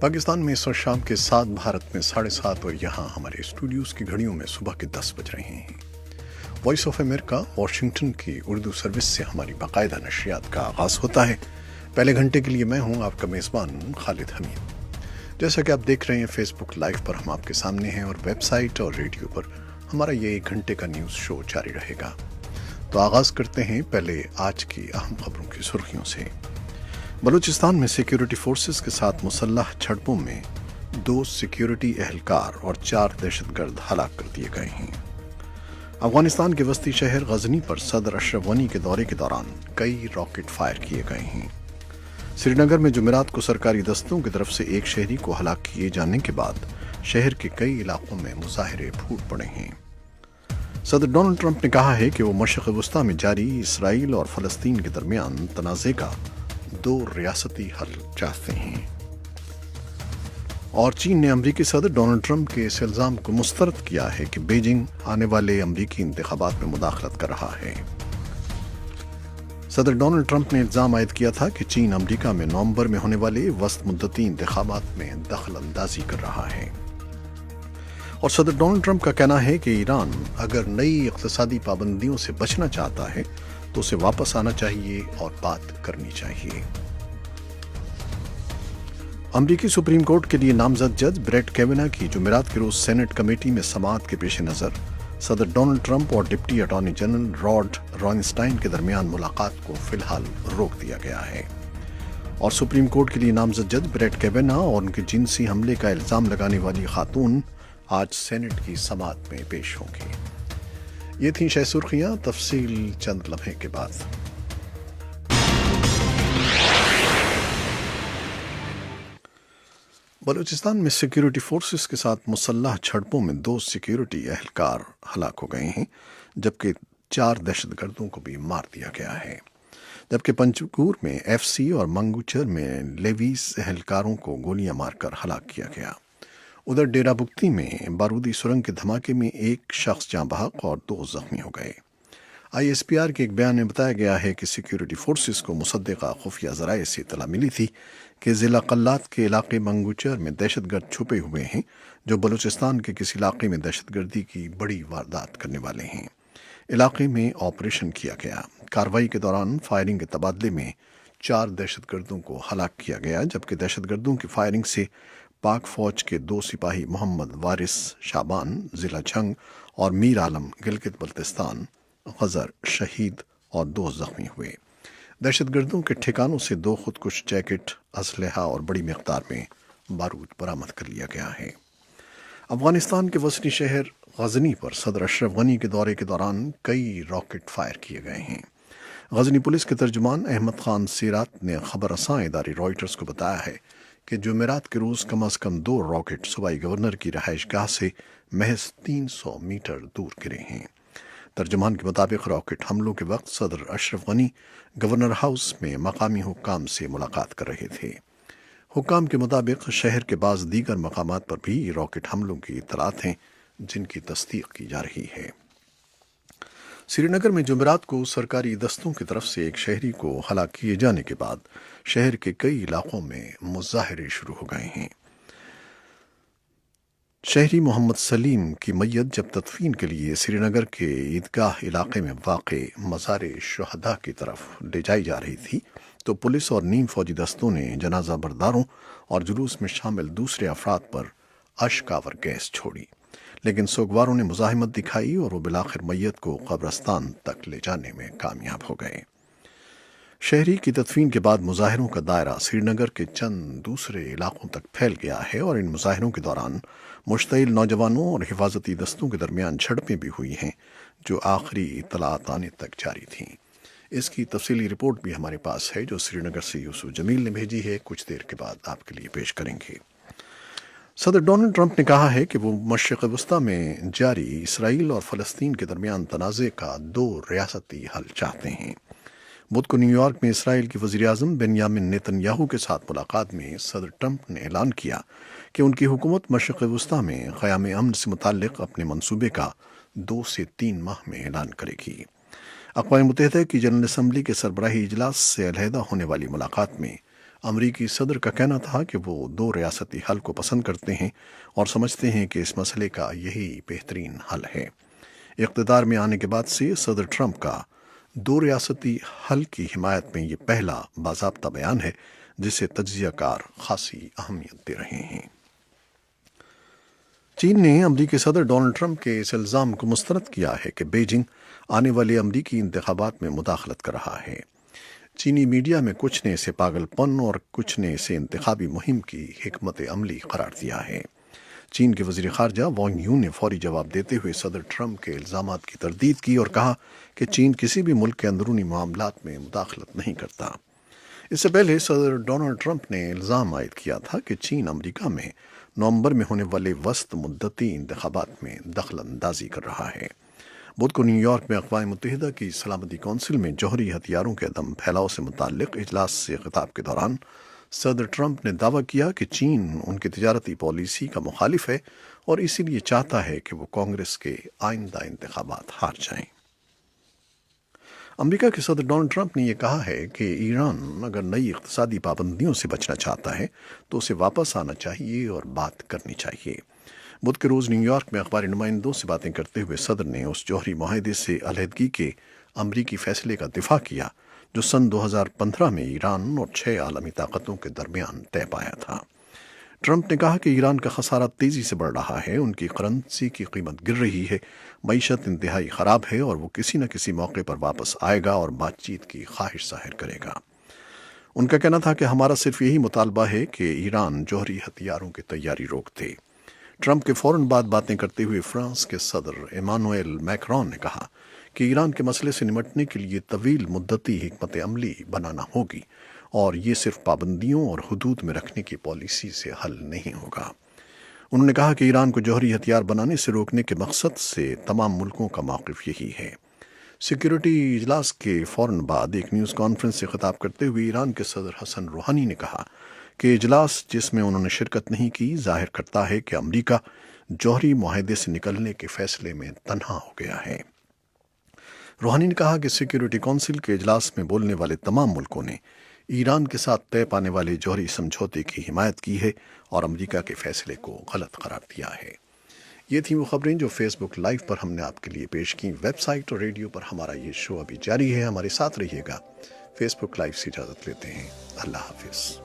پاکستان میں اس وقت شام کے 7، بھارت میں 7:30 اور یہاں ہمارے اسٹوڈیوز کی گھڑیوں میں صبح کے 10 بج رہے ہیں۔ وائس آف امریکہ واشنگٹن کی اردو سروس سے ہماری باقاعدہ نشریات کا آغاز ہوتا ہے۔ پہلے گھنٹے کے لیے میں ہوں آپ کا میزبان خالد حمید۔ جیسا کہ آپ دیکھ رہے ہیں فیس بک لائیو پر ہم آپ کے سامنے ہیں، اور ویب سائٹ اور ریڈیو پر ہمارا یہ 1 گھنٹے کا نیوز شو جاری رہے گا۔ تو آغاز کرتے ہیں پہلے آج کی اہم خبروں کی سرخیوں سے۔ بلوچستان میں سیکیورٹی فورسز کے ساتھ مسلح جھڑپوں میں 2 سیکیورٹی اہلکار اور 4 دہشت گرد ہلاک کر دیے گئے ہیں۔ افغانستان کے وسطی شہر غزنی پر صدر اشرف غنی کے دورے کے دوران کئی راکٹ فائر کیے گئے ہیں۔ سری نگر میں جمعرات کو سرکاری دستوں کی طرف سے ایک شہری کو ہلاک کیے جانے کے بعد شہر کے کئی علاقوں میں مظاہرے پھوٹ پڑے ہیں۔ صدر ڈونلڈ ٹرمپ نے کہا ہے کہ وہ مشرق وسطی میں جاری اسرائیل اور فلسطین کے درمیان تنازع کا 2 ریاستی حل چاہتے ہیں۔ اور چین نے امریکی صدر ڈونلڈ ٹرمپ کے اس الزام کو مسترد کیا ہے کہ بیجنگ آنے والے امریکی انتخابات میں مداخلت کر رہا ہے۔ صدر ڈونلڈ ٹرمپ نے الزام عائد کیا تھا کہ چین امریکہ میں نومبر میں ہونے والے وسط مدتی انتخابات میں دخل اندازی کر رہا ہے۔ اور صدر ڈونلڈ ٹرمپ کا کہنا ہے کہ ایران اگر نئی اقتصادی پابندیوں سے بچنا چاہتا ہے تو اسے واپس آنا چاہیے اور بات کرنی چاہیے۔ امریکی سپریم کورٹ کے لیے نامزد جج بریٹ کیوینہ کی جمعرات کے روز سینٹ کمیٹی میں سماعت کے پیش نظر صدر ڈونلڈ ٹرمپ اور ڈپٹی اٹارنی جنرل راڈ رائنسٹائن کے درمیان ملاقات کو فی الحال روک دیا گیا ہے۔ اور سپریم کورٹ کے لیے نامزد جج بریٹ کیوینہ اور ان کے جنسی حملے کا الزام لگانے والی خاتون آج سینٹ کی سماعت میں پیش ہوں گی۔ یہ تھیں شہ سرخیاں، تفصیل چند لمحے کے بعد۔ بلوچستان میں سیکیورٹی فورسز کے ساتھ مسلح جھڑپوں میں 2 سیکیورٹی اہلکار ہلاک ہو گئے ہیں، جبکہ 4 دہشت گردوں کو بھی مار دیا گیا ہے۔ جبکہ پنجگور میں ایف سی اور منگوچر میں لیویز اہلکاروں کو گولیاں مار کر ہلاک کیا گیا۔ ادھر ڈیرہ بگٹی میں بارودی سرنگ کے دھماکے میں 1 شخص جاں بحق اور 2 زخمی ہو گئے۔ آئی ایس پی آر کے ایک بیان میں بتایا گیا ہے کہ سیکیورٹی فورسز کو مصدقہ خفیہ ذرائع سے اطلاع ملی تھی کہ ضلع قلات کے علاقے منگوچر میں دہشت گرد چھپے ہوئے ہیں جو بلوچستان کے کسی علاقے میں دہشت گردی کی بڑی واردات کرنے والے ہیں۔ علاقے میں آپریشن کیا گیا۔ کارروائی کے دوران فائرنگ کے تبادلے میں 4 دہشت گردوں کو ہلاک کیا گیا، جبکہ دہشت گردوں کی فائرنگ سے پاک فوج کے 2 سپاہی محمد وارث شعبان ضلع جھنگ اور میر عالم گلگت بلتستان غزر شہید اور 2 زخمی ہوئے۔ دہشت گردوں کے ٹھکانوں سے 2 خودکش جیکٹ، اسلحہ اور بڑی مقدار میں بارود برآمد کر لیا گیا ہے۔ افغانستان کے وسطی شہر غزنی پر صدر اشرف غنی کے دورے کے دوران کئی راکٹ فائر کیے گئے ہیں۔ غزنی پولیس کے ترجمان احمد خان سیرات نے خبر رساں ادارے رائٹرز کو بتایا ہے کہ جمعرات کے روز کم از کم 2 راکٹ صوبائی گورنر کی رہائش گاہ سے محض 300 میٹر دور گرے ہیں۔ ترجمان کے مطابق راکٹ حملوں کے وقت صدر اشرف غنی گورنر ہاؤس میں مقامی حکام سے ملاقات کر رہے تھے۔ حکام کے مطابق شہر کے بعض دیگر مقامات پر بھی راکٹ حملوں کی اطلاعات ہیں جن کی تصدیق کی جا رہی ہے۔ سری نگر میں جمعرات کو سرکاری دستوں کی طرف سے ایک شہری کو ہلاک کیے جانے کے بعد شہر کے کئی علاقوں میں مظاہرے شروع ہو گئے ہیں۔ شہری محمد سلیم کی میت جب تدفین کے لیے سری نگر کے عیدگاہ علاقے میں واقع مزار شہداء کی طرف لے جائی جا رہی تھی تو پولیس اور نیم فوجی دستوں نے جنازہ برداروں اور جلوس میں شامل دوسرے افراد پر اشک آور گیس چھوڑی، لیکن سوگواروں نے مزاحمت دکھائی اور وہ بالآخر میت کو قبرستان تک لے جانے میں کامیاب ہو گئے۔ شہری کی تدفین کے بعد مظاہروں کا دائرہ سری نگر کے چند دوسرے علاقوں تک پھیل گیا ہے، اور ان مظاہروں کے دوران مشتعل نوجوانوں اور حفاظتی دستوں کے درمیان جھڑپیں بھی ہوئی ہیں جو آخری اطلاعات آنے تک جاری تھیں۔ اس کی تفصیلی رپورٹ بھی ہمارے پاس ہے جو سری نگر سے یوسف جمیل نے بھیجی ہے، کچھ دیر کے بعد آپ کے لیے پیش کریں گے۔ صدر ڈونلڈ ٹرمپ نے کہا ہے کہ وہ مشرق وسطی میں جاری اسرائیل اور فلسطین کے درمیان تنازع کا 2 ریاستی حل چاہتے ہیں۔ بدھ کو نیو یارک میں اسرائیل کے وزیر اعظم بنیامن نیتن یاہو کے ساتھ ملاقات میں صدر ٹرمپ نے اعلان کیا کہ ان کی حکومت مشرق وسطی میں قیام امن سے متعلق اپنے منصوبے کا 2 سے 3 ماہ میں اعلان کرے گی۔ اقوام متحدہ کی جنرل اسمبلی کے سربراہی اجلاس سے علیحدہ ہونے والی ملاقات میں امریکی صدر کا کہنا تھا کہ وہ دو ریاستی حل کو پسند کرتے ہیں اور سمجھتے ہیں کہ اس مسئلے کا یہی بہترین حل ہے۔ اقتدار میں آنے کے بعد سے صدر ٹرمپ کا دو ریاستی حل کی حمایت میں یہ پہلا باضابطہ بیان ہے جسے تجزیہ کار خاصی اہمیت دے رہے ہیں۔ چین نے امریکی صدر ڈونلڈ ٹرمپ کے اس الزام کو مسترد کیا ہے کہ بیجنگ آنے والے امریکی انتخابات میں مداخلت کر رہا ہے۔ چینی میڈیا میں کچھ نے اسے پاگل پن اور کچھ نے اسے انتخابی مہم کی حکمت عملی قرار دیا ہے۔ چین کے وزیر خارجہ وانگ یو نے فوری جواب دیتے ہوئے صدر ٹرمپ کے الزامات کی تردید کی اور کہا کہ چین کسی بھی ملک کے اندرونی معاملات میں مداخلت نہیں کرتا۔ اس سے پہلے صدر ڈونلڈ ٹرمپ نے الزام عائد کیا تھا کہ چین امریکہ میں نومبر میں ہونے والے وسط مدتی انتخابات میں دخل اندازی کر رہا ہے۔ بدھ کو نیو یارک میں اقوام متحدہ کی سلامتی کونسل میں جوہری ہتھیاروں کے عدم پھیلاؤ سے متعلق اجلاس سے خطاب کے دوران صدر ٹرمپ نے دعویٰ کیا کہ چین ان کی تجارتی پالیسی کا مخالف ہے اور اسی لیے چاہتا ہے کہ وہ کانگریس کے آئندہ انتخابات ہار جائیں۔ امریکہ کے صدر ڈونلڈ ٹرمپ نے یہ کہا ہے کہ ایران اگر نئی اقتصادی پابندیوں سے بچنا چاہتا ہے تو اسے واپس آنا چاہیے اور بات کرنی چاہیے۔ بدھ کے روز نیو یارک میں اخباری نمائندوں سے باتیں کرتے ہوئے صدر نے اس جوہری معاہدے سے علیحدگی کے امریکی فیصلے کا دفاع کیا جو سن 2015 میں ایران اور 6 عالمی طاقتوں کے درمیان طے پایا تھا۔ ٹرمپ نے کہا کہ ایران کا خسارہ تیزی سے بڑھ رہا ہے، ان کی کرنسی کی قیمت گر رہی ہے، معیشت انتہائی خراب ہے اور وہ کسی نہ کسی موقع پر واپس آئے گا اور بات چیت کی خواہش ظاہر کرے گا۔ ان کا کہنا تھا کہ ہمارا صرف یہی مطالبہ ہے کہ ایران جوہری ہتھیاروں کی تیاری روک دے۔ ٹرمپ کے فوراً بعد باتیں کرتے ہوئے فرانس کے صدر ایمانوئل میکرون نے کہا کہ ایران کے مسئلے سے نمٹنے کے لیے طویل مدتی حکمت عملی بنانا ہوگی اور یہ صرف پابندیوں اور حدود میں رکھنے کی پالیسی سے حل نہیں ہوگا۔ انہوں نے کہا کہ ایران کو جوہری ہتھیار بنانے سے روکنے کے مقصد سے تمام ملکوں کا موقف یہی ہے۔ سیکیورٹی اجلاس کے فوراً بعد ایک نیوز کانفرنس سے خطاب کرتے ہوئے ایران کے صدر حسن روحانی نے کہا کہ اجلاس جس میں انہوں نے شرکت نہیں کی ظاہر کرتا ہے کہ امریکہ جوہری معاہدے سے نکلنے کے فیصلے میں تنہا ہو گیا ہے۔ روحانی نے کہا کہ سیکیورٹی کونسل کے اجلاس میں بولنے والے تمام ملکوں نے ایران کے ساتھ طے پانے والے جوہری سمجھوتے کی حمایت کی ہے اور امریکہ کے فیصلے کو غلط قرار دیا ہے۔ یہ تھیں وہ خبریں جو فیس بک لائیو پر ہم نے آپ کے لیے پیش کی۔ ویب سائٹ اور ریڈیو پر ہمارا یہ شو ابھی جاری ہے، ہمارے ساتھ رہیے گا۔ فیس بک لائیو سے اجازت لیتے ہیں، اللہ حافظ۔